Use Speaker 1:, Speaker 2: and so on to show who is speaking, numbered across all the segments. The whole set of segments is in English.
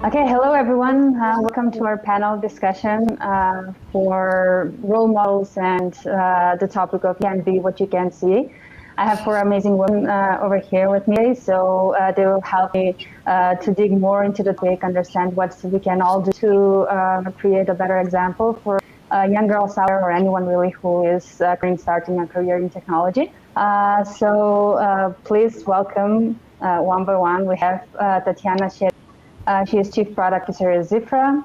Speaker 1: Okay, hello everyone. Welcome to our panel discussion for role models and the topic of can be what you can see. I have four amazing women over here with me, so they will help me to dig more into the topic, understand what we can all do to create a better example for young girls out there or anyone really who is starting a career in technology. Please welcome one by one. We have Tatiana Shet. She is Chief Product Officer at Zifra.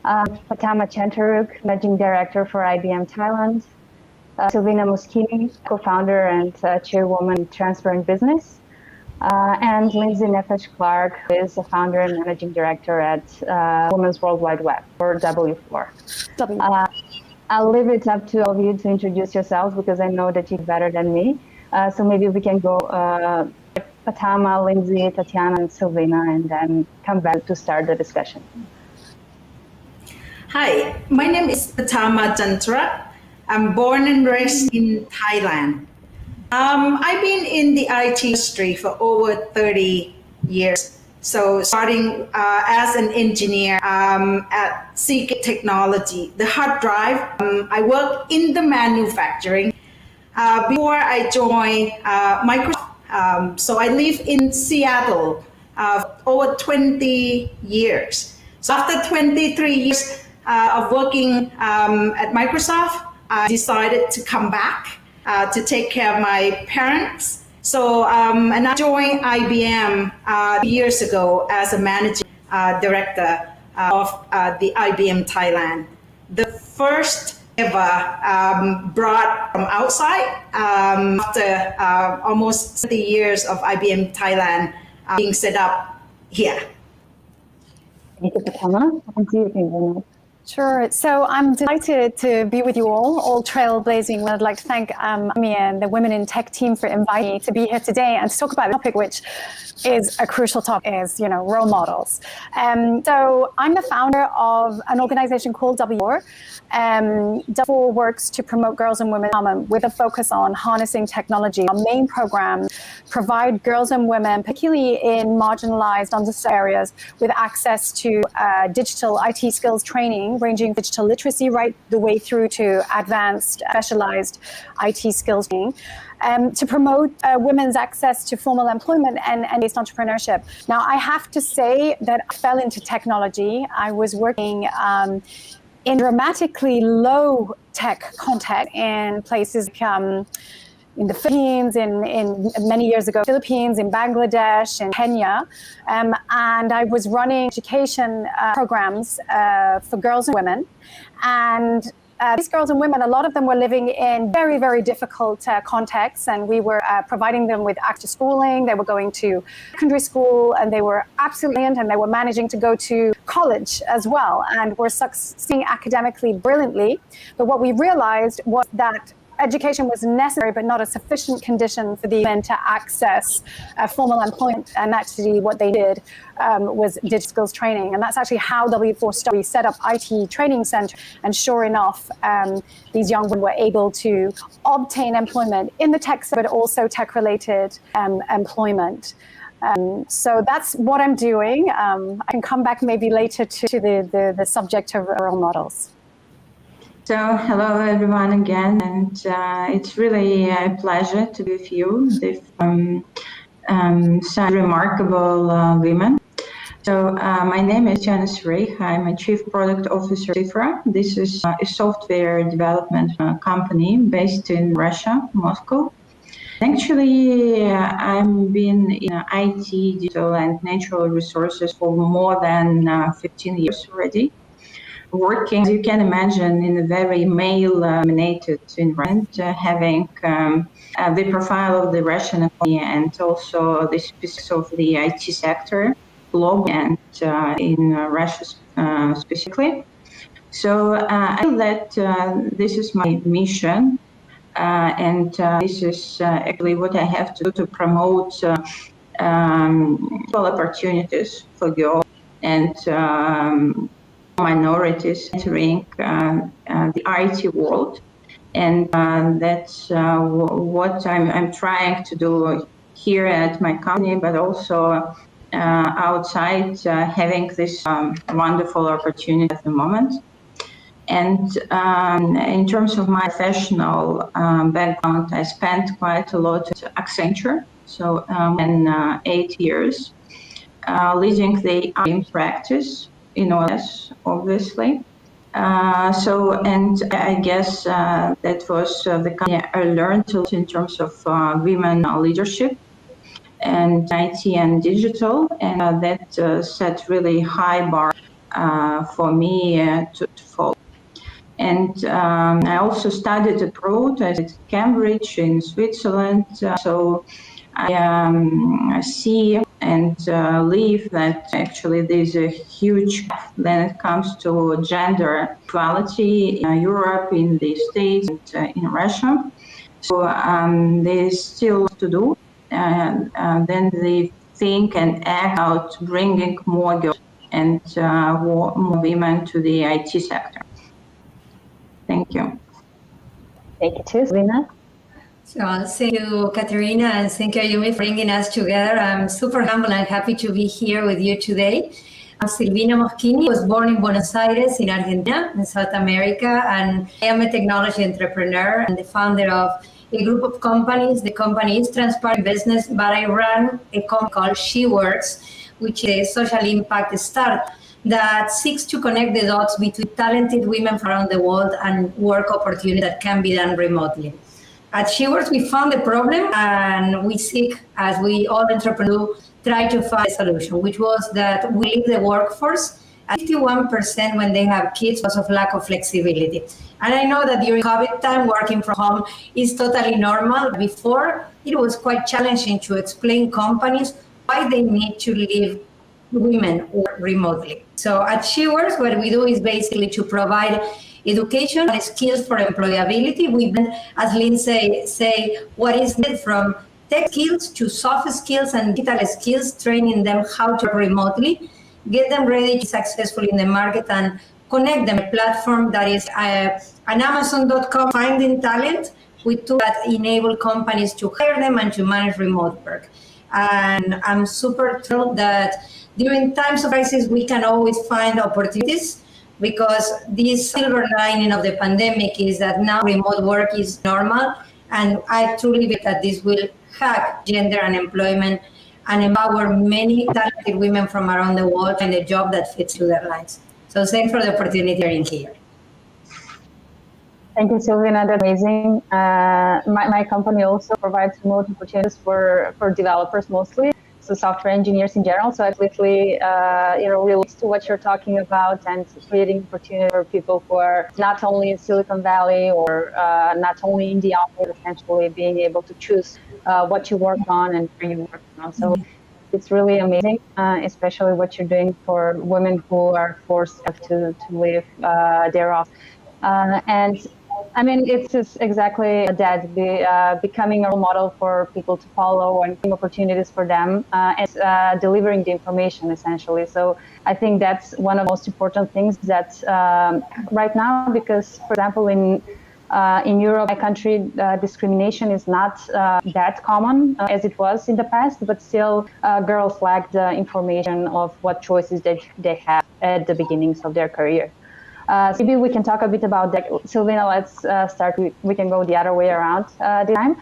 Speaker 1: Fatama Chantaruk, Managing Director for IBM Thailand. Silvina Moschini, Co-founder and Chairwoman Transparent Business. And Lindsay Nefesh Clark, who is the founder and Managing Director at Women's World Wide Web, or W4. I'll leave it up to all of you to introduce yourselves because I know that you're better than me. So maybe we can go Fatama, Lindsay, Tatiana, and Silvina, and then come back to start the discussion.
Speaker 2: Hi, my name is Fatama Chantaruk. I'm born and raised in Thailand. I've been in the IT industry for over 30 years. So starting as an engineer at Seagate Technology, the hard drive, I worked in the manufacturing before I joined Microsoft. So I live in Seattle over 20 years. So after 23 years of working at Microsoft, I decided to come back to take care of my parents. So, and I joined IBM 2 years ago as a managing director of the IBM Thailand. The first ever brought from outside after almost 30 years of IBM Thailand being set up here.
Speaker 1: Thank you, Fatama. Thank you.
Speaker 3: Sure. So I'm delighted to be with you all trailblazing. I'd like to thank me and the Women in Tech team for inviting me to be here today and to talk about a topic which is a crucial topic, is, role models. So I'm the founder of an organization called W4. W4 works to promote girls and women empowerment with a focus on harnessing technology. Our main programs provide girls and women, particularly in marginalized, underserved areas, with access to digital IT skills training, ranging from digital literacy right the way through to advanced specialized IT skills training, to promote women's access to formal employment and based entrepreneurship. Now, I have to say that I fell into technology. I was working in dramatically low tech context in places like in the Philippines, in many years ago, Philippines, in Bangladesh, in Kenya. And I was running education programs for girls and women. And these girls and women, a lot of them were living in very, very difficult contexts, and we were providing them with after schooling. They were going to secondary school, and they were absolutely brilliant, and they were managing to go to college as well, and were succeeding academically brilliantly. But what we realized was that education was necessary, but not a sufficient condition for the men to access formal employment. And actually what they did was digital skills training. And that's actually how W4 started. We set up IT training center. And sure enough, these young women were able to obtain employment in the tech sector, but also tech-related employment. So that's what I'm doing. I can come back maybe later to the subject of role models.
Speaker 4: So hello everyone again, and it's really a pleasure to be with you, with some remarkable women. So my name is Tatiana Shrey. I'm a Chief Product Officer at Zifra. This is a software development company based in Russia, Moscow. Actually, I've been in IT, digital, and natural resources for more than 15 years already. Working, as you can imagine, in a very male-dominated environment, having the profile of the Russian economy and also the specifics of the IT sector globally and in Russia specifically. So I feel that this is my mission, and this is actually what I have to do to promote equal opportunities for girls and minorities entering the IT world, and that's what I'm trying to do here at my company, but also outside having this wonderful opportunity at the moment. And in terms of my professional background, I spent quite a lot at Accenture, so 8 years, leading the IBM practice in OS, obviously. And I guess that was the kind I learned a lot in terms of women leadership and IT and digital, and that set really high bar for me to follow. And I also studied abroad at Cambridge in Switzerland. So I see and believe that actually there's a huge gap when it comes to gender equality in Europe, in the States, and in Russia. So there's still to do. And then they think and act out bringing more girls and more women to the IT sector. Thank you.
Speaker 1: Thank you too, Silvina.
Speaker 5: So thank you, Katerina, and thank you, Yumi, for bringing us together. I'm super humble and happy to be here with you today. I'm Silvina Moschini, was born in Buenos Aires in Argentina, in South America, and I am a technology entrepreneur and the founder of a group of companies. The company is Transparent Business, but I run a company called SheWorks, which is a social impact startup that seeks to connect the dots between talented women from around the world and work opportunities that can be done remotely. At SheWorks, we found a problem and we seek, as we all entrepreneurs, try to find a solution, which was that we leave the workforce at 51% when they have kids because of lack of flexibility. And I know that during COVID time, working from home is totally normal. Before, it was quite challenging to explain companies why they need to leave women work remotely. So at SheWorks, what we do is basically to provide education and skills for employability. We, as Lynn say what is needed from tech skills to soft skills and digital skills, training them how to work remotely, get them ready to be successful in the market, and connect them to a platform that is an Amazon.com finding talent with tools that enable companies to hire them and to manage remote work. And I'm super thrilled that during times of crisis, we can always find opportunities, because this silver lining of the pandemic is that now remote work is normal. And I truly believe that this will hack gender unemployment and empower many talented women from around the world and a job that fits to their lives. So thanks for the opportunity in here.
Speaker 1: Thank you, Silvina. That's amazing. My company also provides remote opportunities for developers mostly, so software engineers in general. So it literally relates to what you're talking about, and creating opportunity for people who are not only in Silicon Valley or not only in the office, essentially being able to choose what you work on and where you work on. So it's really amazing, especially what you're doing for women who are forced to leave their office. And I mean, it's just exactly that, becoming a role model for people to follow and giving opportunities for them, and delivering the information, essentially. So I think that's one of the most important things that right now, because, for example, in Europe, my country, discrimination is not that common as it was in the past, but still girls lack the information of what choices they have at the beginnings of their career. Maybe we can talk a bit about that. Silvina, let's start. We can go the other way around this time.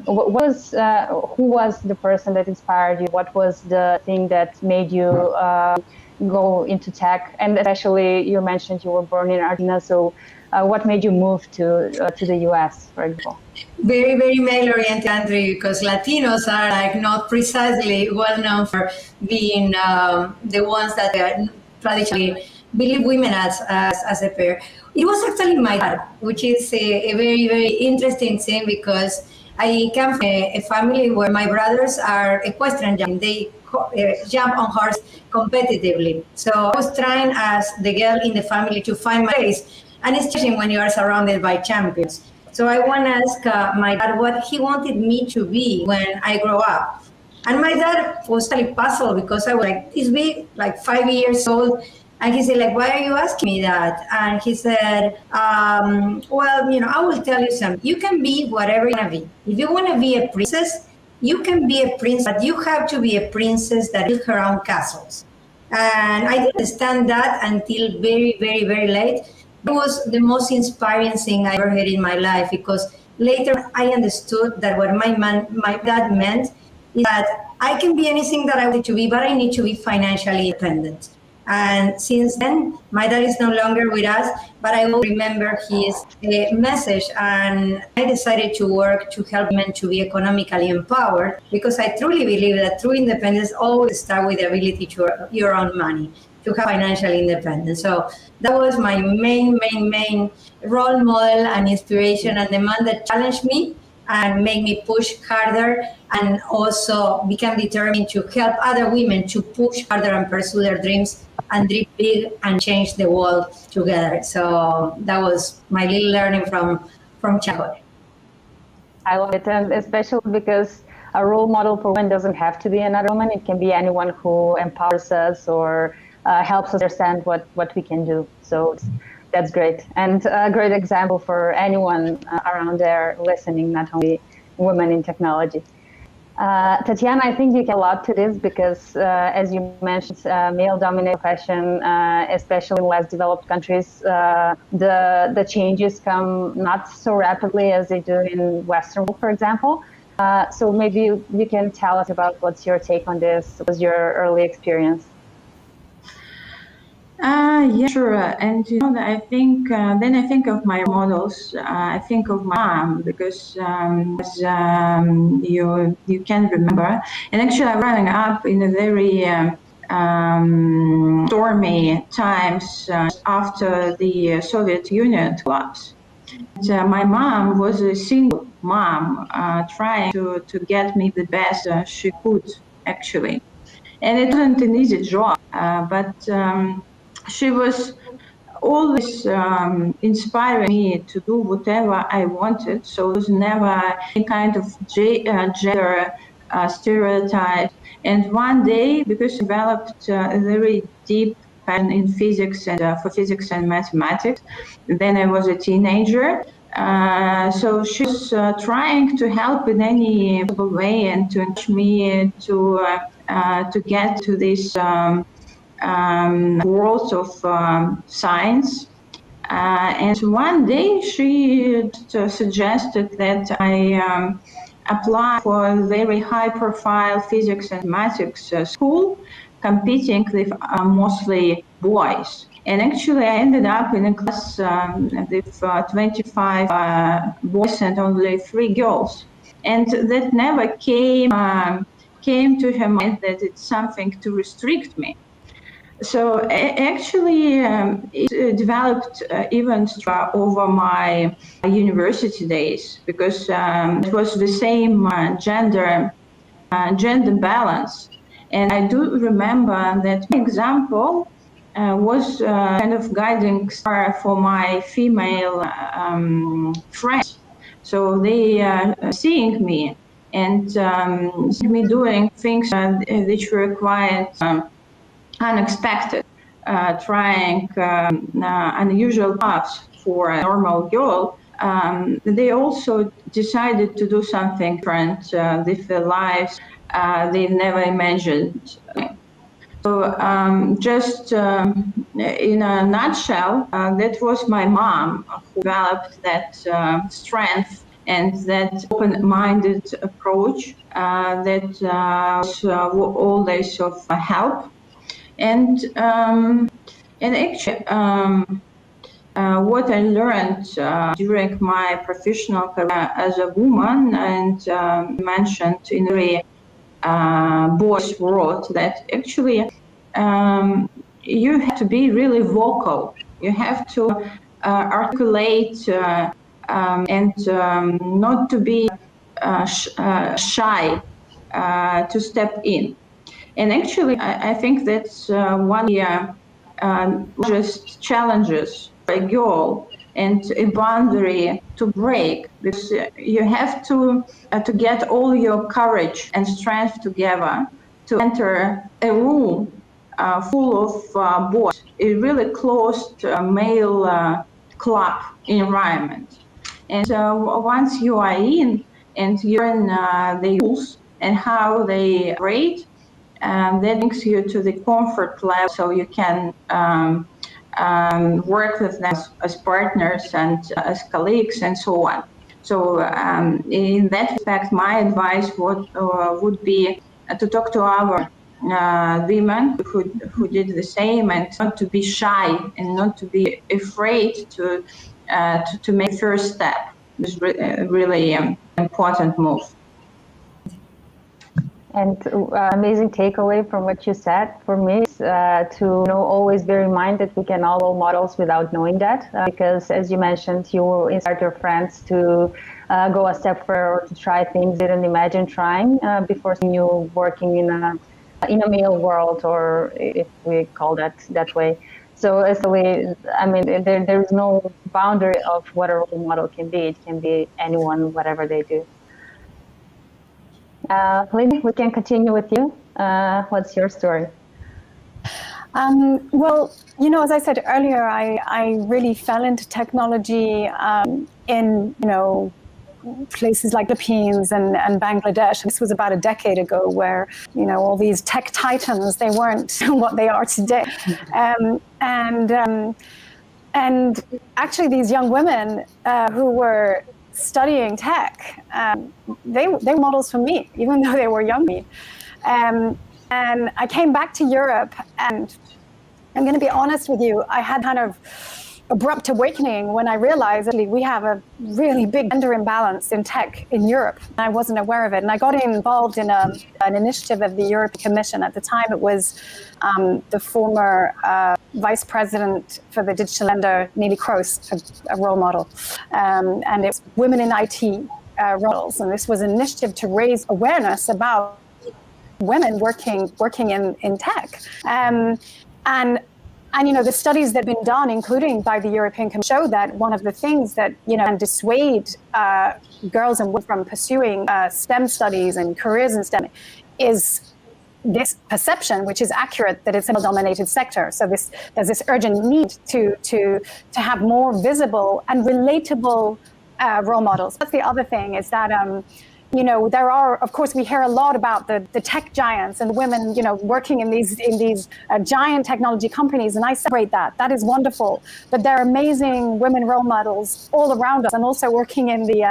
Speaker 1: Who was the person that inspired you? What was the thing that made you go into tech? And especially, you mentioned you were born in Argentina, so what made you move to the US, for example?
Speaker 5: Very, very male-oriented country, because Latinos are like not precisely well known for being the ones that are traditionally believe women as a pair. It was actually my dad, which is a very, very interesting thing, because I come from a family where my brothers are equestrian jumping. They jump on horse competitively. So I was trying as the girl in the family to find my place, and it's challenging when you are surrounded by champions. So I want to ask my dad what he wanted me to be when I grow up. And my dad was totally puzzled, because I was like this big, like 5 years old. And he said, like, why are you asking me that? And he said, well, I will tell you something. You can be whatever you want to be. If you want to be a princess, you can be a prince, but you have to be a princess that builds her own castles. And I didn't understand that until very, very, very late. It was the most inspiring thing I ever heard in my life, because later I understood that what my dad meant is that I can be anything that I want to be, but I need to be financially independent. And since then, my dad is no longer with us, but I will remember his message. And I decided to work to help men to be economically empowered, because I truly believe that true independence always starts with the ability to earn your own money, to have financial independence. So that was my main role model and inspiration, and the man that challenged me and made me push harder, and also become determined to help other women to push harder and pursue their dreams and dream big and change the world together. So that was my little learning from childhood.
Speaker 1: I love it, and especially because a role model for women doesn't have to be another woman. It can be anyone who empowers us or helps us understand what we can do. So that's great, and a great example for anyone around there listening, not only women in technology. Tatiana, I think you can a lot to this because, as you mentioned, male-dominated profession, especially in less developed countries, the changes come not so rapidly as they do in Western world, for example. So maybe you can tell us about what's your take on this, what was your early experience?
Speaker 4: Yeah, sure. And I think then I think of my models. I think of my mom because as you can remember, and actually I'm growing up in a very stormy times after the Soviet Union collapse. And, my mom was a single mom trying to get me the best she could, actually. And it wasn't an easy job, but she was always inspiring me to do whatever I wanted. So it was never any kind of gender stereotype. And one day, because I developed a very deep passion in physics and for physics and mathematics, then I was a teenager. So she was trying to help in any possible way and to encourage me to get to this world of science. And one day she suggested that I apply for a very high-profile physics and mathematics school, competing with mostly boys. And actually, I ended up in a class with 25 boys and only 3 girls. And that never came to her mind that it's something to restrict me. So actually, it developed even over my university days because it was the same gender balance. And I do remember that my example was kind of guiding star for my female friends. So they seeing me and seeing me doing things which required unexpected, trying unusual paths for a normal girl, they also decided to do something different with their lives they never imagined. So just in a nutshell, that was my mom who developed that strength and that open-minded approach that was always of help. And actually, what I learned during my professional career as a woman, and mentioned in the boys' world, that actually you have to be really vocal. You have to articulate and not to be shy to step in. And actually, I think that's one of the largest challenges for a girl and a boundary to break, because you have to get all your courage and strength together to enter a room full of boys, a really closed male club environment. And once you are in and you learn the rules, and how they rate. That links you to the comfort level, so you can work with them as partners and as colleagues and so on. So in that respect, my advice would be to talk to our women who did the same, and not to be shy and not to be afraid to make first step. It's really important move.
Speaker 1: And amazing takeaway from what you said for me is to always bear in mind that we can all role models without knowing that, because as you mentioned, you will inspire your friends to go a step further or to try things they didn't imagine trying before you working in a male world, or if we call that way. So as a way, I mean, there's no boundary of what a role model can be. It can be anyone, whatever they do. Lynn, we can continue with you. What's your story?
Speaker 3: Well, as I said earlier, I really fell into technology in, places like the Philippines and Bangladesh. This was about a decade ago, where, all these tech titans, they weren't what they are today. And actually these young women who were studying tech, they were models for me, even though they were young. And I came back to Europe, and I'm going to be honest with you, I had kind of abrupt awakening when I realized that we have a really big gender imbalance in tech in Europe. And I wasn't aware of it. And I got involved in an initiative of the European Commission. At the time, it was the former Vice President for the Digital Agenda, Neelie Kroes, a role model. And it's Women in IT roles. And this was an initiative to raise awareness about women working in tech. And the studies that have been done, including by the European Commission, show that one of the things that can dissuade girls and women from pursuing STEM studies and careers in STEM is this perception, which is accurate, that it's a male-dominated sector. So there's this urgent need to have more visible and relatable role models. That's the other thing, is that there are, of course, we hear a lot about the tech giants and women, working in these giant technology companies, and I celebrate that. That is wonderful. But there are amazing women role models all around us, and also working in the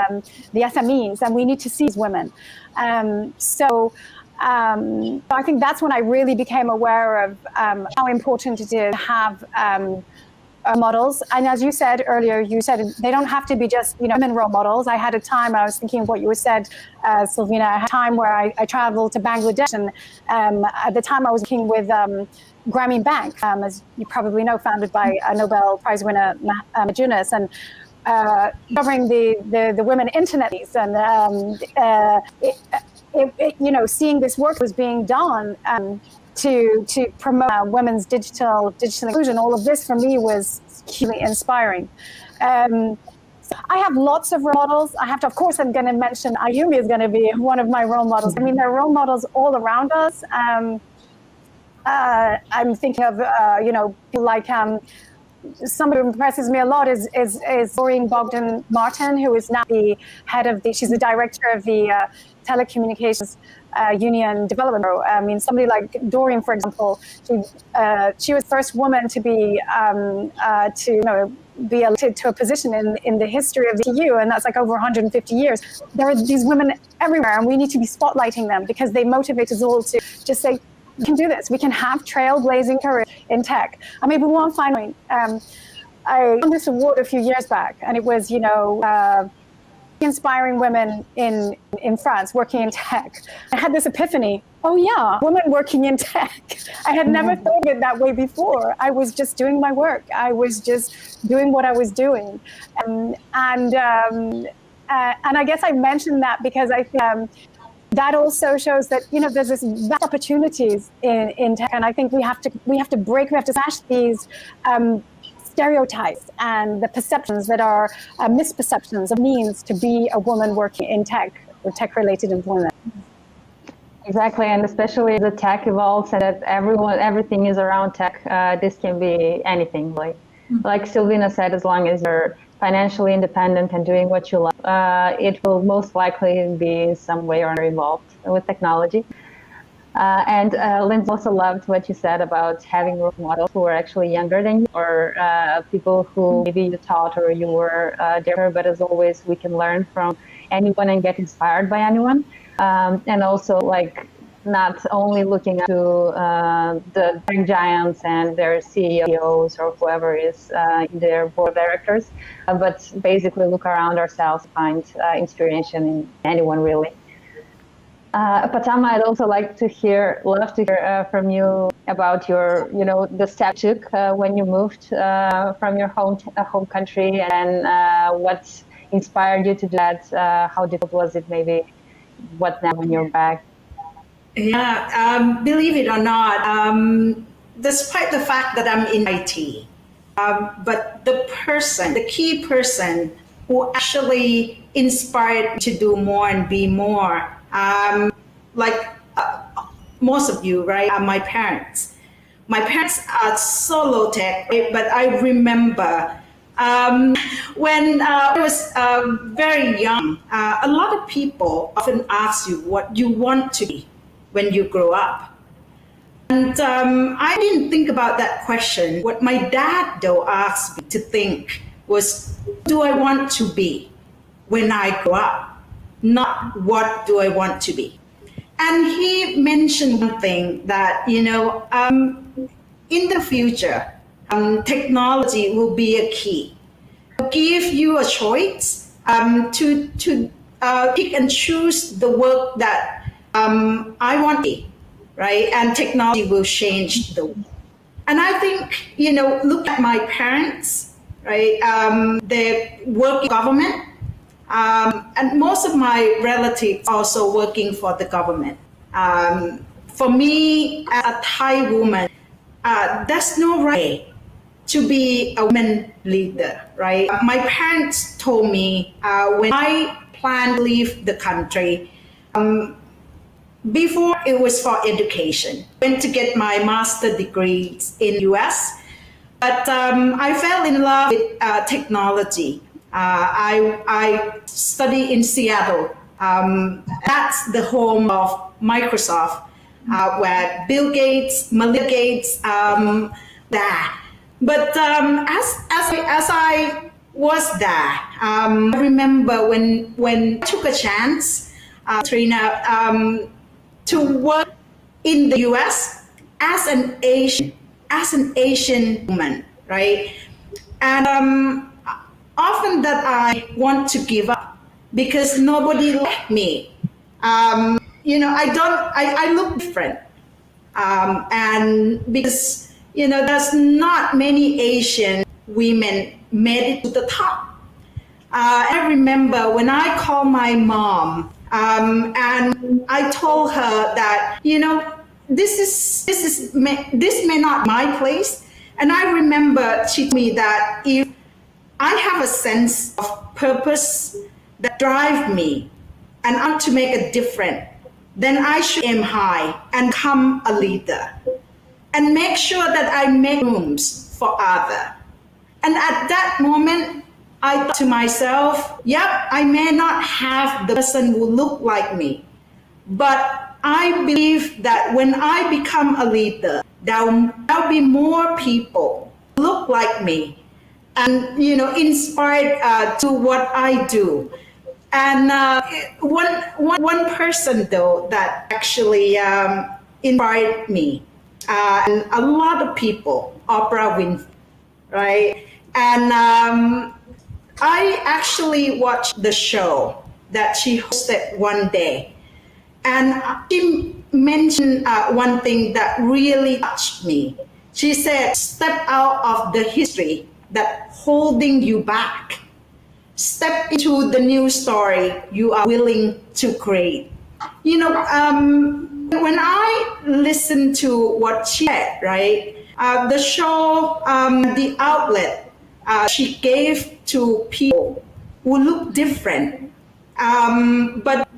Speaker 3: SMEs, and we need to see these women. So I think that's when I really became aware of how important it is to have models. And as you said earlier, they don't have to be just women role models. I had a time, I was thinking of what you said, Silvina, I had a time where I traveled to Bangladesh, and at the time I was working with Grameen Bank, as you probably know, founded by a Nobel Prize winner, Muhammad Yunus, and covering the women internets, and seeing this work was being done to promote women's digital inclusion. All of this for me was hugely inspiring. I have lots of role models. Of course, I'm going to mention Ayumi is going to be one of my role models. I mean, there are role models all around us. I'm thinking of people like somebody who impresses me a lot is Doreen Bogdan Martin, who is now she's the director of the Telecommunications Union Development Bureau. I mean, somebody like Doreen, for example, she was the first woman to be be elected to a position in the history of the EU, and that's like over 150 years. There are these women everywhere, and we need to be spotlighting them, because they motivate us all to just say, we can do this. We can have trailblazing careers in tech. I mean, but one final point. I won this award a few years back, and it was, inspiring women in France working in tech. I had this epiphany. Oh yeah, women working in tech. I had never thought of it that way before. I was just doing my work. I was just doing what I was doing. And I guess I mentioned that because I think that also shows that there's this vast opportunities in tech, and I think we have to smash these stereotypes and the perceptions that are misperceptions of means to be a woman working in tech or tech-related employment.
Speaker 1: Exactly, and especially the tech evolves and that everything is around tech. This can be anything, like Silvina said, as long as you're financially independent and doing what you love, it will most likely be in some way or another involved with technology. And Lindsay also loved what you said about having role models who are actually younger than you, or people who maybe you taught or you were there. But as always, we can learn from anyone and get inspired by anyone. And also, like, not only looking to the tech giants and their CEOs or whoever is in their board of directors, but basically look around ourselves, find inspiration in anyone really. Fatama, I'd also love to hear from you about your, the step you took when you moved from your home country, and what inspired you to do that. How difficult was it? Maybe what now when you're back?
Speaker 2: Yeah, believe it or not, despite the fact that I'm in IT, but the key person who actually inspired me to do more and be more, most of you, right, are my parents. My parents are so low tech, right? But I remember when I was very young, a lot of people often ask you what you want to be when you grow up. And I didn't think about that question. What my dad, though, asked me to think was, what do I want to be when I grow up? Not what do I want to be. And he mentioned one thing that, in the future, technology will be a key. It'll give you a choice to pick and choose the work that I want to be, right? And technology will change the world. And I think, look at my parents, right? They work in government. And most of my relatives also working for the government. For me, as a Thai woman, there's no right to be a woman leader, right? My parents told me when I planned to leave the country, before it was for education. Went to get my master's degrees in the US, but I fell in love with technology. I study in Seattle. That's the home of Microsoft, where Bill Gates, Melinda Gates, there. But as I was there, I remember when I took a chance, Trina, to work in the U.S. as an Asian woman, right? And often that I want to give up because nobody liked me. I look different. And because, there's not many Asian women made it to the top. I remember when I called my mom, and I told her that, this may not be my place. And I remember she told me that if I have a sense of purpose that drive me and I want to make a difference, then I should aim high and become a leader and make sure that I make rooms for others. And at that moment, I thought to myself, yep, I may not have the person who look like me, but I believe that when I become a leader, there'll be more people who look like me and, inspired to what I do. And one person, though, that actually inspired me, and a lot of people, Oprah Winfrey, right? And I actually watched the show that she hosted one day, and she mentioned one thing that really touched me. She said, step out of the history that's holding you back. Step into the new story you are willing to create. When I listened to what she said, right, the show, the outlet she gave to people who look different, but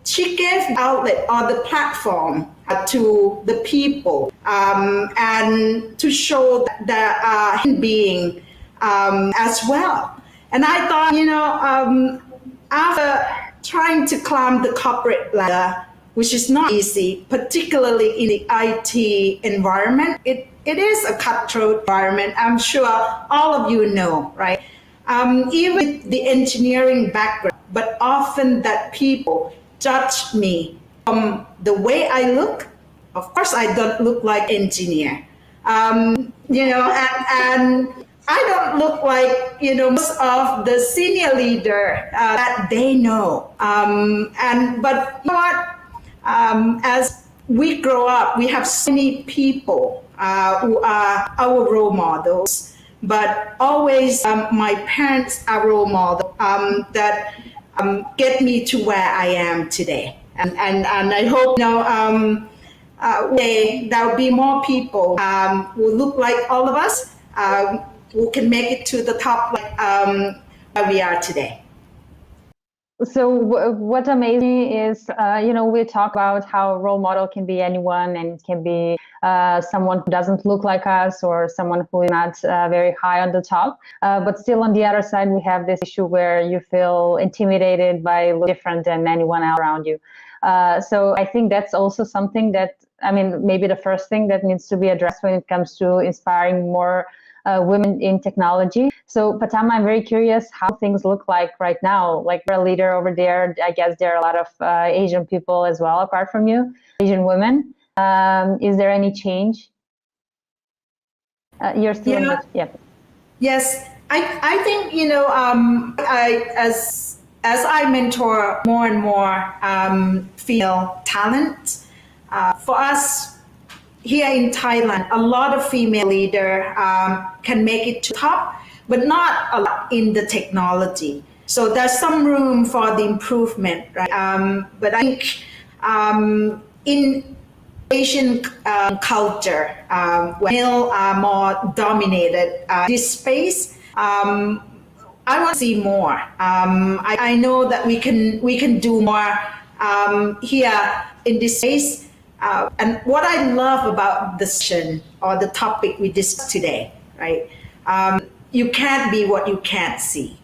Speaker 2: she gave the outlet or the platform to the people and to show that human being as well. And I thought, after trying to climb the corporate ladder, which is not easy, particularly in the IT environment, it is a cutthroat environment. I'm sure all of you know, right? Even with the engineering background, but often that people judge me from the way I look. Of course, I don't look like engineer, and I don't look like, most of the senior leader that they know. But you know what? As we grow up, we have so many people who are our role models, but always my parents are role models that get me to where I am today. And I hope, there'll be more people who look like all of us, who can make it to the top where we are today.
Speaker 1: So what amazes me is, we talk about how role model can be anyone, and it can be someone who doesn't look like us or someone who is not very high on the top. But still on the other side, we have this issue where you feel intimidated by looking different than anyone else around you. So I think that's also something that, maybe the first thing that needs to be addressed when it comes to inspiring more women in technology. So Patama, I'm very curious how things look like right now. Like, you're a leader over there. I guess there are a lot of Asian people as well, apart from you, Asian women. Is there any change? You're still in the, yeah.
Speaker 2: Yes, I think, as I mentor more and more female talent, for us, here in Thailand, a lot of female leaders can make it to top, but not a lot in the technology. So there's some room for the improvement, right? But I think in Asian culture, where male are more dominated this space, I want to see more. I know that we can do more here in this space. And what I love about the session or the topic we discussed today, right? You can't be what you can't see.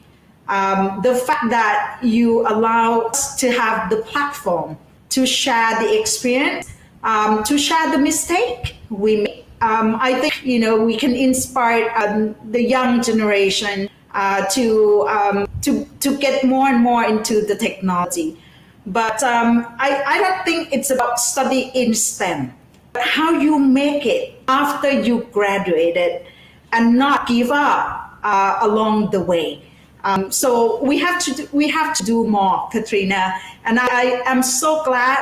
Speaker 2: The fact that you allow us to have the platform to share the experience, to share the mistake we made. I think, we can inspire the young generation to get more and more into the technology. But I don't think it's about study in STEM, but how you make it after you graduated and not give up along the way. So we have to do more, Katrina. And I am so glad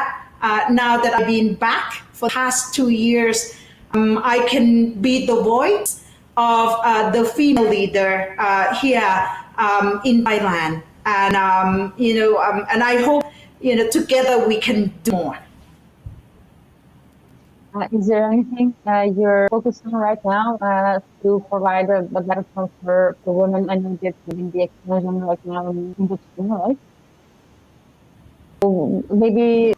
Speaker 2: now that I've been back for the past 2 years, I can be the voice of the female leader here in Thailand. And and I hope together we can do more.
Speaker 1: Is there anything you're focused on right now to provide a better platform for women? I know that in the explosion right now in the right? So maybe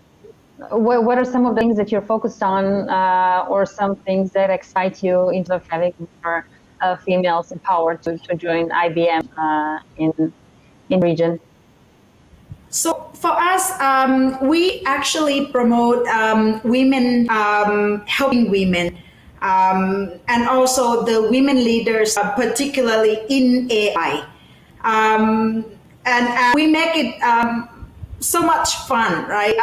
Speaker 1: what are some of the things that you're focused on, or some things that excite you in terms of having more females empowered to join IBM in region?
Speaker 2: So for us, we actually promote women, helping women, and also the women leaders, particularly in AI. And we make it so much fun, right?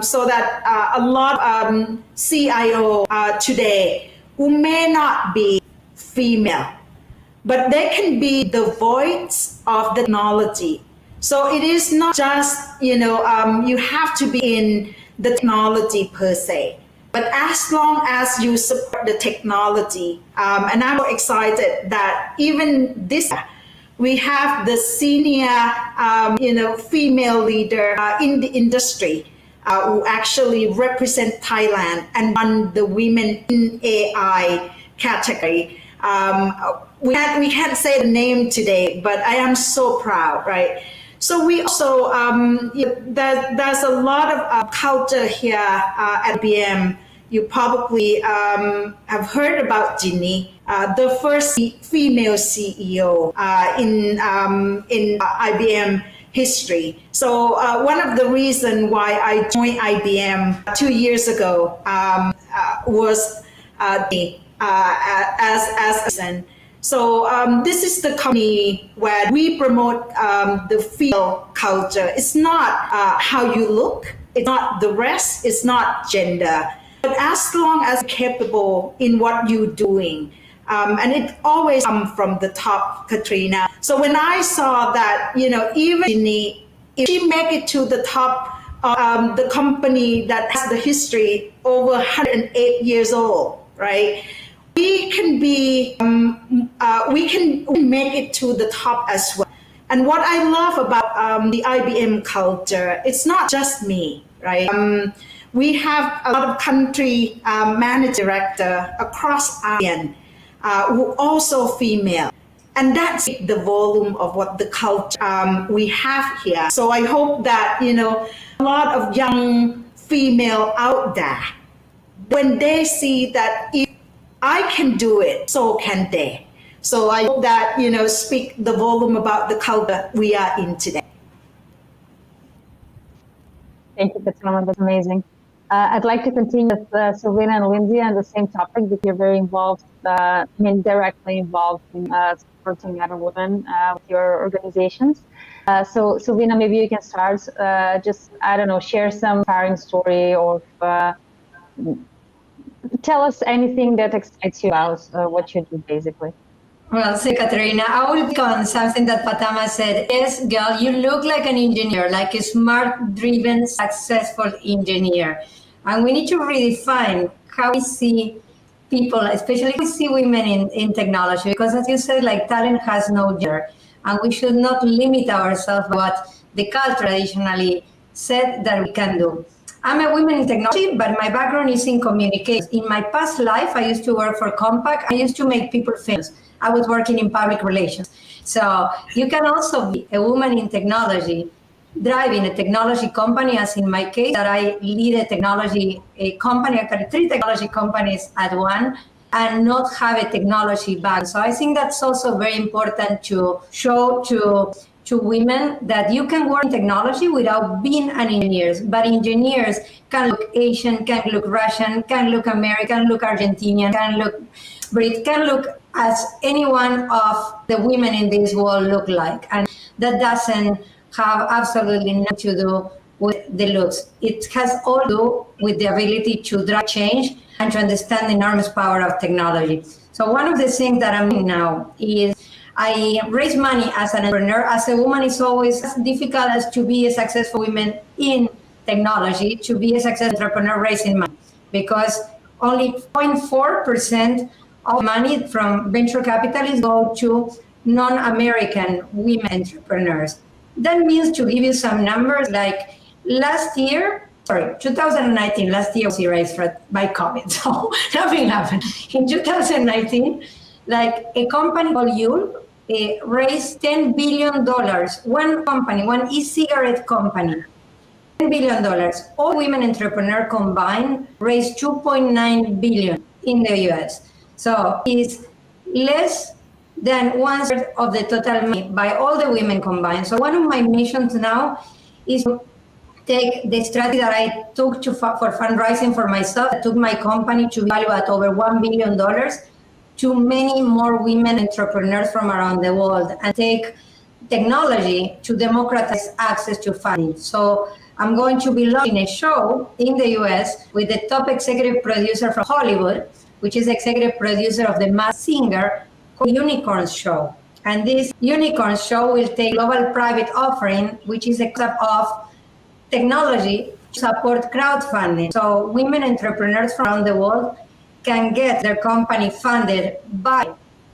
Speaker 2: So that a lot of CIO today who may not be female, but they can be the voice of the technology. So it is not just, you have to be in the technology per se, but as long as you support the technology, and I'm excited that even this year, we have the senior, female leader in the industry who actually represent Thailand and won the Women in AI category. We can't say the name today, but I am so proud, right? So we also, there's a lot of culture here at IBM, you probably have heard about Ginny, the first female CEO in IBM history. So one of the reasons why I joined IBM 2 years ago was as so this is the company where we promote the female culture. It's not how you look, it's not the rest, it's not gender, but as long as you're capable in what you're doing. And it always comes from the top, Katrina. So when I saw that, even Ginny, if she make it to the top of the company that has the history over 108 years old, right? We can be, we can make it to the top as well. And what I love about the IBM culture, it's not just me, right? We have a lot of country managing director across ASEAN who also female. And that's the volume of what the culture we have here. So I hope that, a lot of young female out there, when they see that if I can do it, so can they. So I hope that, speak the volume about the culture we are in today.
Speaker 1: Thank you, Fatima. That's amazing. I'd like to continue with Silvina and Lindsay on the same topic because you're very involved, directly involved in supporting other women with your organizations. So Silvina, maybe you can start, share some inspiring story or tell us anything that excites you about what you do, basically.
Speaker 5: Well, so Katerina, I will pick on something that Fatama said. Yes, girl, you look like an engineer, like a smart, driven, successful engineer. And we need to redefine how we see people, especially we see women in technology, because as you said, like talent has no gender. And we should not limit ourselves to what the culture traditionally said that we can do. I'm a woman in technology, but my background is in communication. In my past life, I used to work for Compaq. I used to make people famous. I was working in public relations. So you can also be a woman in technology, driving a technology company, as in my case, that I lead a company, actually 3 technology companies at one, and not have a technology background. So I think that's also very important to show to women that you can work in technology without being an engineer. But engineers can look Asian, can look Russian, can look American, can look Argentinian, can look Brit, can look as any one of the women in this world look like. And that doesn't have absolutely nothing to do with the looks. It has all to do with the ability to drive change and to understand the enormous power of technology. So one of the things that I'm doing now is I raise money as an entrepreneur. As a woman, it's always as difficult as to be a successful woman in technology, to be a successful entrepreneur raising money, because only 0.4% of money from venture capitalists go to non-American women entrepreneurs. That means, to give you some numbers, like 2019, last year was erased by COVID, so nothing happened. In 2019, like a company called Yule raised $10 billion. One company, one e-cigarette company, $10 billion. All women entrepreneurs combined raised $2.9 billion in the US. So it's less than 1/3 of the total money by all the women combined. So one of my missions now is to take the strategy that I took for fundraising for myself. I took my company to value at over $1 billion to many more women entrepreneurs from around the world, and take technology to democratize access to funding. So I'm going to be launching a show in the US with the top executive producer from Hollywood, which is executive producer of The Masked Singer, called Unicorn Show. And this Unicorn Show will take global private offering, which is a club of technology to support crowdfunding. So women entrepreneurs from around the world can get their company funded by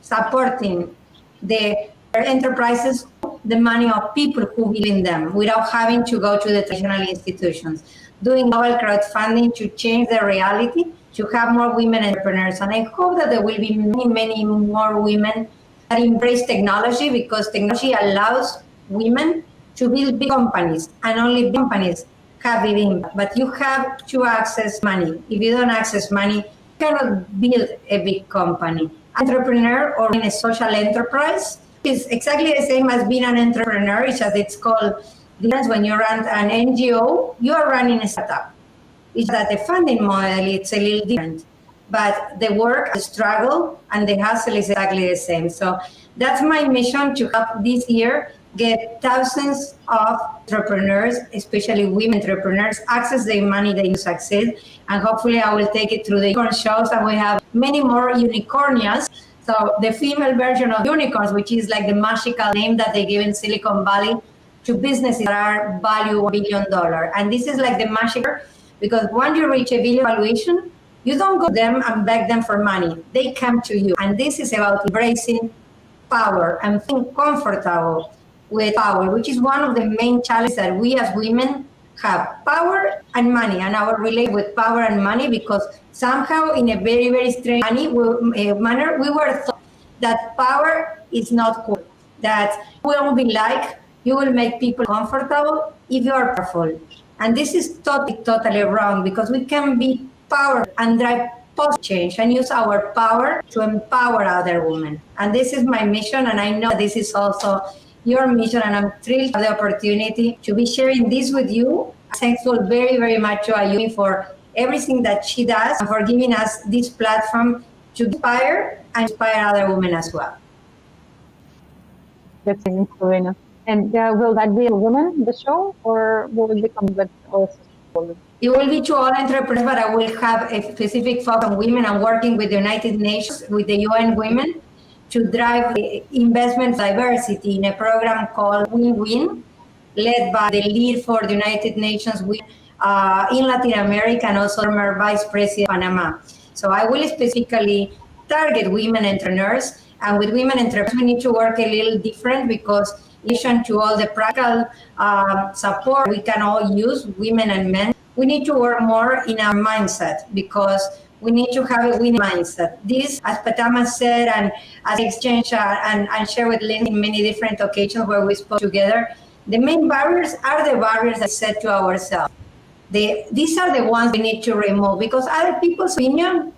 Speaker 5: supporting their enterprises, the money of people who believe in them, without having to go to the traditional institutions. Doing global crowdfunding to change the reality, to have more women entrepreneurs. And I hope that there will be many, many more women that embrace technology, because technology allows women to build big companies, and only big companies have the impact. But you have to access money. If you don't access money, you cannot build a big company. Entrepreneur or in a social enterprise is exactly the same as being an entrepreneur. It's as it's called. Difference when you run an NGO, you are running a startup. It's that the funding model it's a little different, but the work, the struggle, and the hustle is exactly the same. So that's my mission, to help this year get thousands of entrepreneurs, especially women entrepreneurs, access the money they succeed. And hopefully I will take it through the unicorn shows, and we have many more unicornias. So the female version of unicorns, which is like the magical name that they give in Silicon Valley to businesses that are value $1 billion. And this is like the magic, because once you reach $1 billion valuation, you don't go to them and beg them for money. They come to you. And this is about embracing power and being comfortable with power, which is one of the main challenges that we as women have: power and money, and our relate with power and money, because somehow in a very, very strange manner, we were taught that power is not cool, that we won't be like, you will make people comfortable if you are powerful. And this is totally wrong, because we can be powerful and drive positive change and use our power to empower other women. And this is my mission, and I know this is also your mission, and I'm thrilled for the opportunity to be sharing this with you. I'm thankful very, very much to Ayumi for everything that she does and for giving us this platform to inspire other women as well.
Speaker 1: That's Slovenia. And will that be a woman, the show, or will it become with also women?
Speaker 5: It will be to all entrepreneurs, but I will have a specific focus on women. I'm working with the United Nations, with the UN Women, to drive investment diversity in a program called Win-Win, led by the lead for the United Nations in Latin America, and also former Vice President of Panama. So I will specifically target women entrepreneurs. And with women entrepreneurs, we need to work a little different, because in addition to all the practical support we can all use, women and men, we need to work more in our mindset, because we need to have a winning mindset. This, as Patama said, and as I exchange and share with Lynn in many different occasions where we spoke together, the main barriers are the barriers that we set to ourselves. These are the ones we need to remove, because other people's opinion,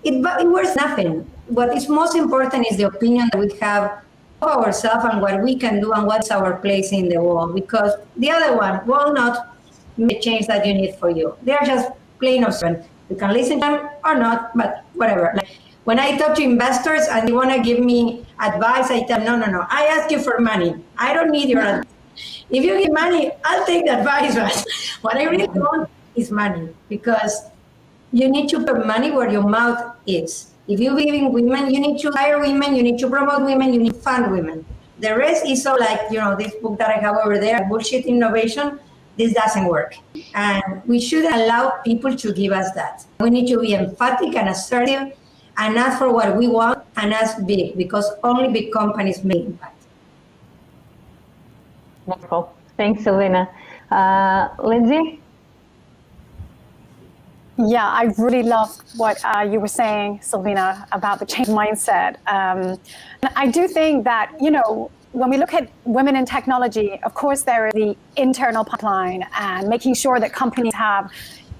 Speaker 5: it worth nothing. What is most important is the opinion that we have of ourselves and what we can do and what's our place in the world, because the other one will not make the change that you need for you. They are just plain observant. You can listen to them or not, but whatever. Like when I talk to investors and they want to give me advice, I tell them, no, I ask you for money. I don't need your advice. If you give money, I'll take the advice, but what I really want is money, because you need to put money where your mouth is. If you believe in women, you need to hire women, you need to promote women, you need to fund women. The rest is all like, this book that I have over there, Bullshit Innovation. This doesn't work. And we should allow people to give us that. We need to be emphatic and assertive and ask for what we want and ask big, because only big companies make impact.
Speaker 1: Wonderful. Thanks, Silvina. Lindsay?
Speaker 3: Yeah, I really love what you were saying, Silvina, about the change mindset. And I do think that, when we look at women in technology, of course, there is the internal pipeline and making sure that companies have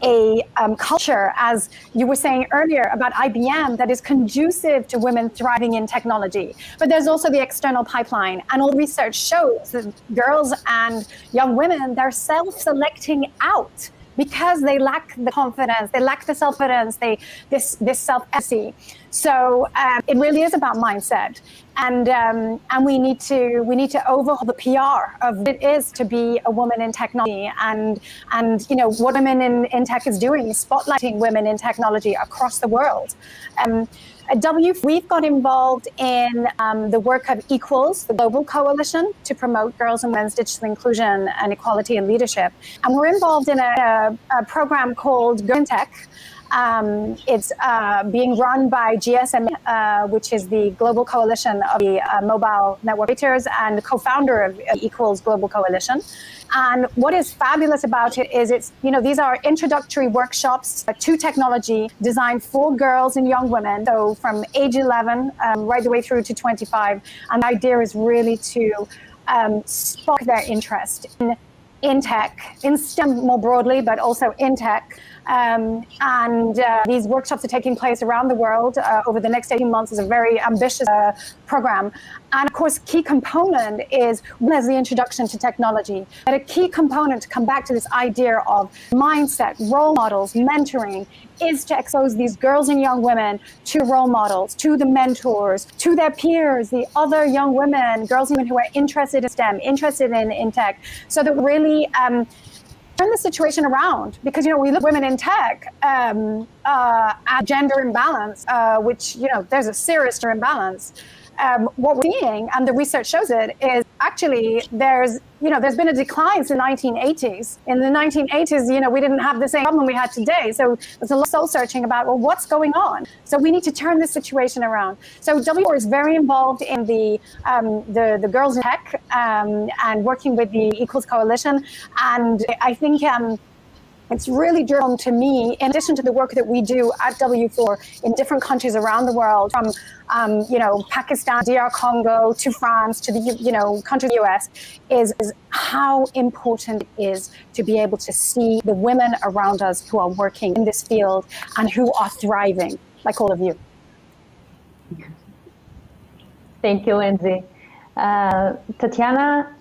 Speaker 3: a culture, as you were saying earlier about IBM, that is conducive to women thriving in technology. But there's also the external pipeline, and all research shows that girls and young women, they're self-selecting out because they lack the confidence, they lack the self-confidence, this self-efficacy. So it really is about mindset, and we need to overhaul the PR of what it is to be a woman in technology, and what women in tech is doing is spotlighting women in technology across the world. At WF, we've got involved in the work of Equals, the global coalition to promote girls and women's digital inclusion and equality and leadership. And we're involved in a program called Girl in Tech. It's being run by GSMA, which is the global coalition of the mobile network operators and co-founder of Equals Global Coalition. And what is fabulous about it is these are introductory workshops to technology designed for girls and young women. So from age 11 right the way through to 25. And the idea is really to spark their interest in in tech, in STEM more broadly, but also in tech. These workshops are taking place around the world over the next 18 months. Is a very ambitious program. And of course, key component is the introduction to technology. But a key component to come back to this idea of mindset, role models, mentoring, is to expose these girls and young women to role models, to the mentors, to their peers, the other young women, girls and women who are interested in STEM, interested in tech, so that really turn the situation around. Because, you know, we look at women in tech at gender imbalance, which, you know, there's a serious gender imbalance. What we're seeing, and the research shows it, is actually there's been a decline since the 1980s. In the 1980s, you know, we didn't have the same problem we had today. So there's a lot of soul searching about, well, what's going on? So we need to turn this situation around. So W4 is very involved in the Girls in Tech and working with the Equals Coalition. And I think it's really driven to me, in addition to the work that we do at W4 in different countries around the world, from Pakistan, DR Congo, to France, to the country of the US, is how important it is to be able to see the women around us who are working in this field and who are thriving, like all of you.
Speaker 1: Thank you, Lindsay. Tatiana,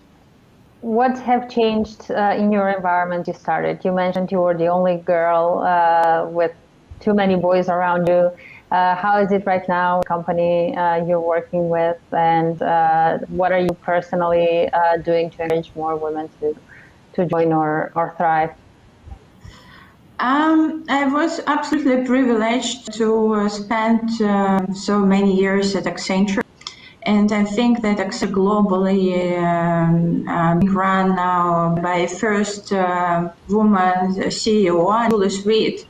Speaker 1: what have changed in your environment you started? You mentioned you were the only girl with too many boys around you. How is it right now, company you're working with, and what are you personally doing to encourage more women to join or thrive?
Speaker 4: I was absolutely privileged to spend so many years at Accenture. And I think that Accenture globally being run now by first woman CEO, Julie Sweet,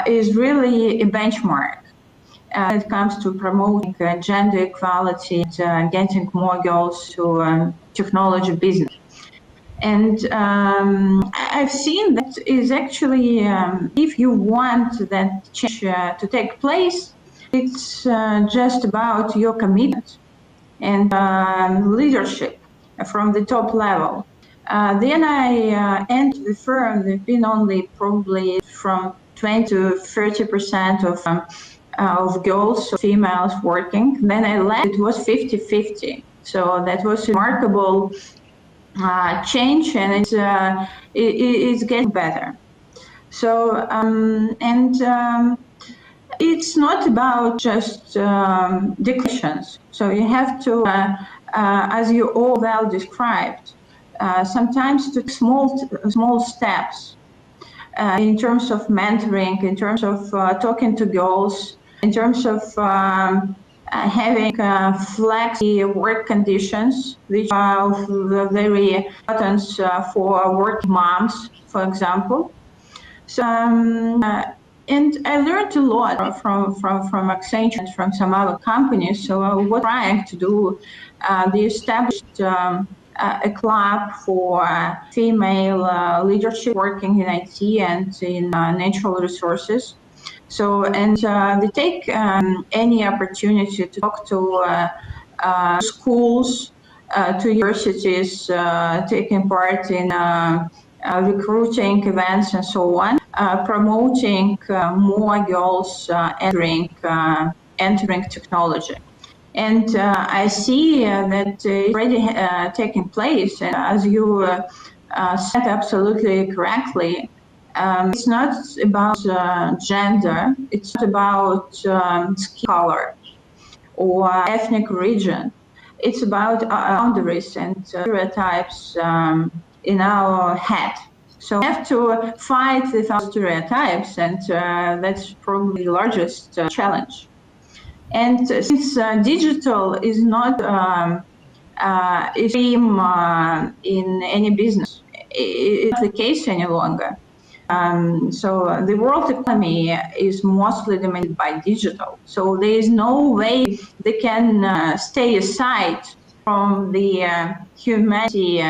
Speaker 4: is really a benchmark when it comes to promoting gender equality and getting more girls to technology business. And I've seen that is actually, if you want that change to take place, it's just about your commitment and leadership from the top level. Then I entered the firm. There've been only probably from 20 to 30% of girls, females working. Then I left. It was 50-50. So that was a remarkable change, and it's getting better. So it's not about just declarations. So you have to, as you all well described, sometimes take small steps in terms of mentoring, in terms of talking to girls, in terms of having flexible work conditions, which are very important for working moms, for example. So. And I learned a lot from Accenture and from some other companies. So I was trying to do, they established a club for female leadership working in IT and in natural resources. So, and they take any opportunity to talk to schools, to universities, taking part in recruiting events and so on, promoting more girls entering technology. And I see that it's already taking place. And as you said absolutely correctly, it's not about gender, it's not about skin color or ethnic region. It's about boundaries and stereotypes in our head. So we have to fight with our stereotypes, and that's probably the largest challenge. And since digital is not a theme in any business, it's not the case any longer. So the world economy is mostly dominated by digital. So there is no way they can stay aside from the humanity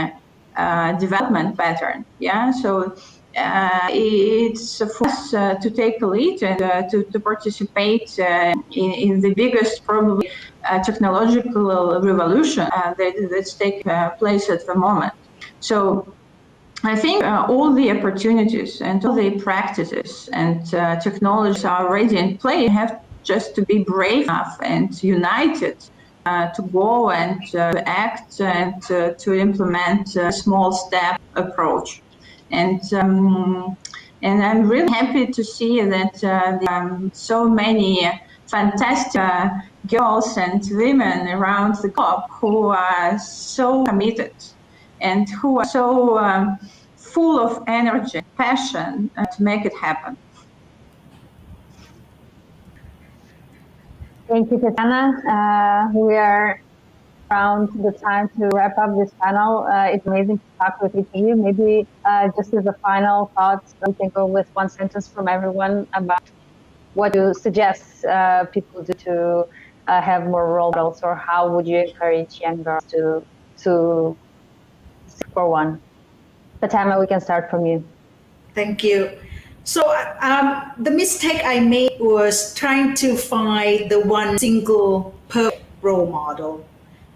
Speaker 4: development pattern. Yeah, so it's for us to take a lead and to participate in the biggest probably technological revolution that's taking place at the moment. So I think all the opportunities and all the practices and technologies are already in play. You have just to be brave enough and united to go and act and to implement a small step approach. And I'm really happy to see that so many fantastic girls and women around the globe who are so committed and who are so full of energy, passion to make it happen.
Speaker 1: Thank you, Tatiana. We are around the time to wrap up this panel. It's amazing to talk with each of you. Maybe just as a final thought, we can go with one sentence from everyone about what you suggest people do to have more role models, or how would you encourage young girls to seek for one? Tatiana, we can start from you.
Speaker 2: Thank you. So the mistake I made was trying to find the one single perfect role model.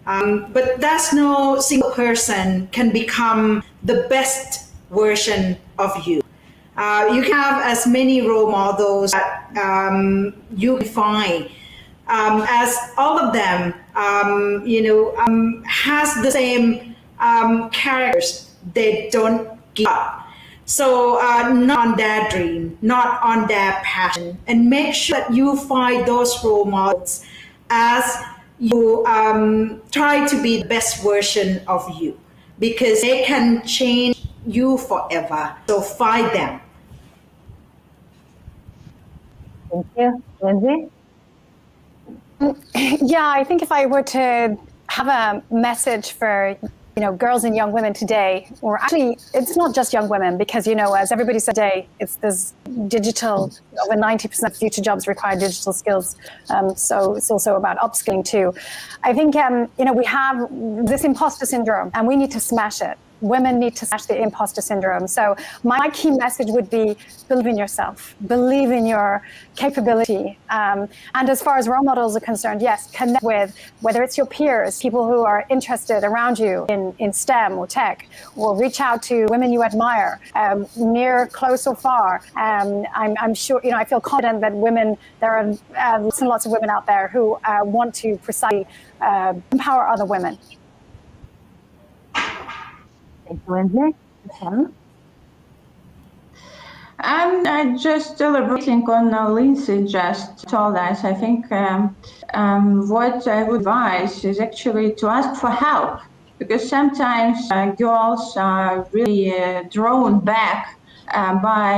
Speaker 2: But that's no single person can become the best version of you. You can have as many role models that you can find, as all of them, has the same characters. They don't give up. So not on their dream, not on their passion, and make sure that you find those role models as you try to be the best version of you, because they can change you forever. So find them.
Speaker 1: Thank you. Lindsay?
Speaker 3: Yeah, I think if I were to have a message for girls and young women today, or actually it's not just young women, because as everybody said today, there's digital, over 90% of future jobs require digital skills, so it's also about upskilling too. I think we have this imposter syndrome and we need to smash it. Women need to smash the imposter syndrome. So my key message would be: believe in yourself, believe in your capability. And as far as role models are concerned, yes, connect with, whether it's your peers, people who are interested around you in STEM or tech, or reach out to women you admire, near, close or far. I'm sure, I feel confident that there are lots and lots of women out there who want to precisely empower other women.
Speaker 1: Thank you, Lindsay.
Speaker 4: I'm just elaborating on Lindsay just told us. I think what I would advise is actually to ask for help, because sometimes girls are really drawn back by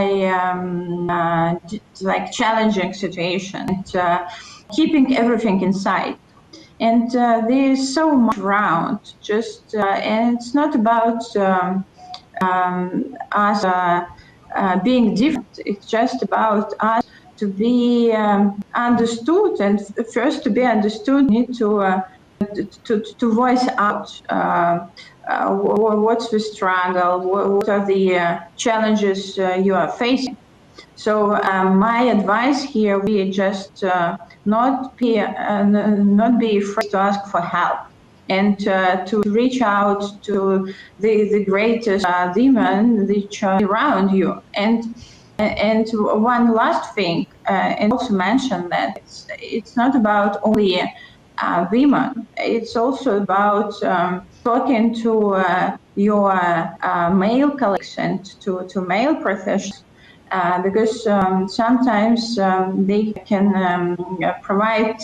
Speaker 4: challenging situations, keeping everything inside. And there's so much around, and it's not about us being different. It's just about us to be understood. And first, to be understood, you need to voice out what's the struggle, what are the challenges you are facing. So my advice here would be just not be afraid to ask for help, and to reach out to the greatest women which are around you. And one last thing, and also mention that it's not about only women. It's also about talking to your male colleagues and to male professionals. Because sometimes they can provide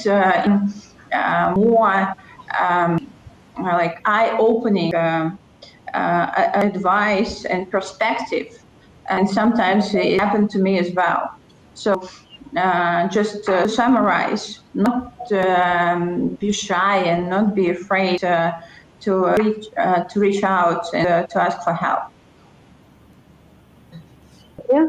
Speaker 4: more eye-opening advice and perspective, and sometimes it happened to me as well. So just to summarize, not be shy and not be afraid to reach out and to ask for help.
Speaker 1: Yeah.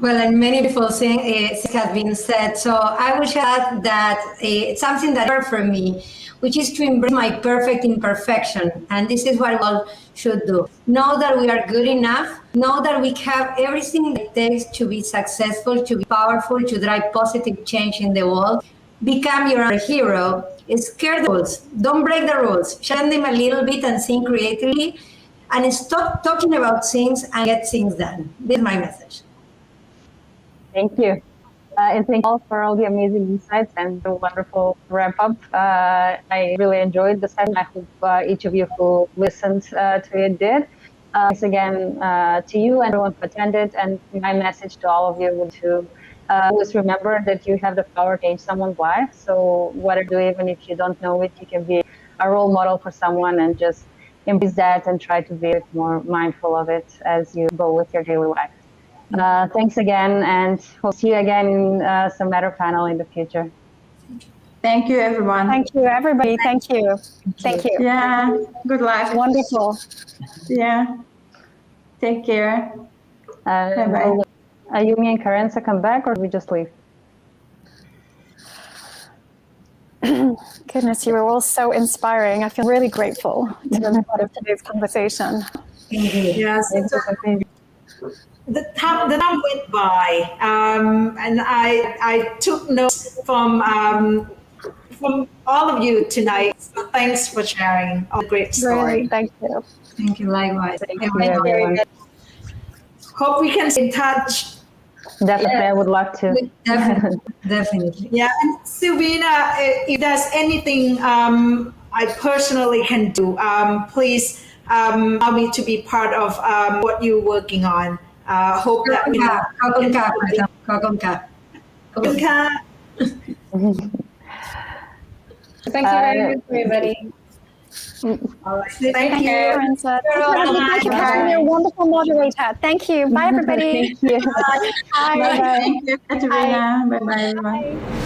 Speaker 5: Well, and many beautiful things have been said. So I would add that it's something that worked for me, which is to embrace my perfect imperfection. And this is what we all should do. Know that we are good enough. Know that we have everything it takes to be successful, to be powerful, to drive positive change in the world. Become your own hero. Scare the rules. Don't break the rules. Change them a little bit and think creatively. and stop talking about things and get things done. This is my message.
Speaker 1: Thank you. And thank you all for all the amazing insights and the wonderful wrap up. I really enjoyed the session. I hope each of you who listened to it did. Thanks again to you and everyone who attended. And my message to all of you would to always remember that you have the power to change someone's life. So whatever you do, even if you don't know it, you can be a role model for someone and just embrace that and try to be more mindful of it as you go with your daily life. Thanks again, and we'll see you again in some matter panel in the future.
Speaker 4: Thank you, everyone.
Speaker 3: Thank you, everybody. Thank you. Thank you.
Speaker 4: Yeah, good luck.
Speaker 3: Wonderful.
Speaker 4: Yeah. Take care. Bye-bye.
Speaker 1: Will Ayumi and Karensa come back, or we just leave?
Speaker 3: Goodness, you were all so inspiring. I feel really grateful to be part of today's conversation.
Speaker 2: Yes. The time went by, and I took notes from all of you tonight. So thanks for sharing all the great story.
Speaker 3: Really, thank you.
Speaker 5: Thank you, likewise.
Speaker 1: Thank you, everyone.
Speaker 2: Hope we can stay in touch.
Speaker 1: Definitely, I would love to.
Speaker 5: Definitely. Definitely.
Speaker 2: Yeah, and Silvina, if there's anything I personally can do, please allow me to be part of what you're working on. Hope that we have.
Speaker 6: Thank you very much, everybody.
Speaker 2: All right. Thank
Speaker 3: Thank
Speaker 2: you.
Speaker 3: you, Karensa. Thank you, Karen. You're a wonderful moderator. Thank you. Bye, everybody.
Speaker 1: Thank you.
Speaker 3: Bye.
Speaker 4: Thank you, Katerina. Bye-bye, everyone.
Speaker 3: Bye.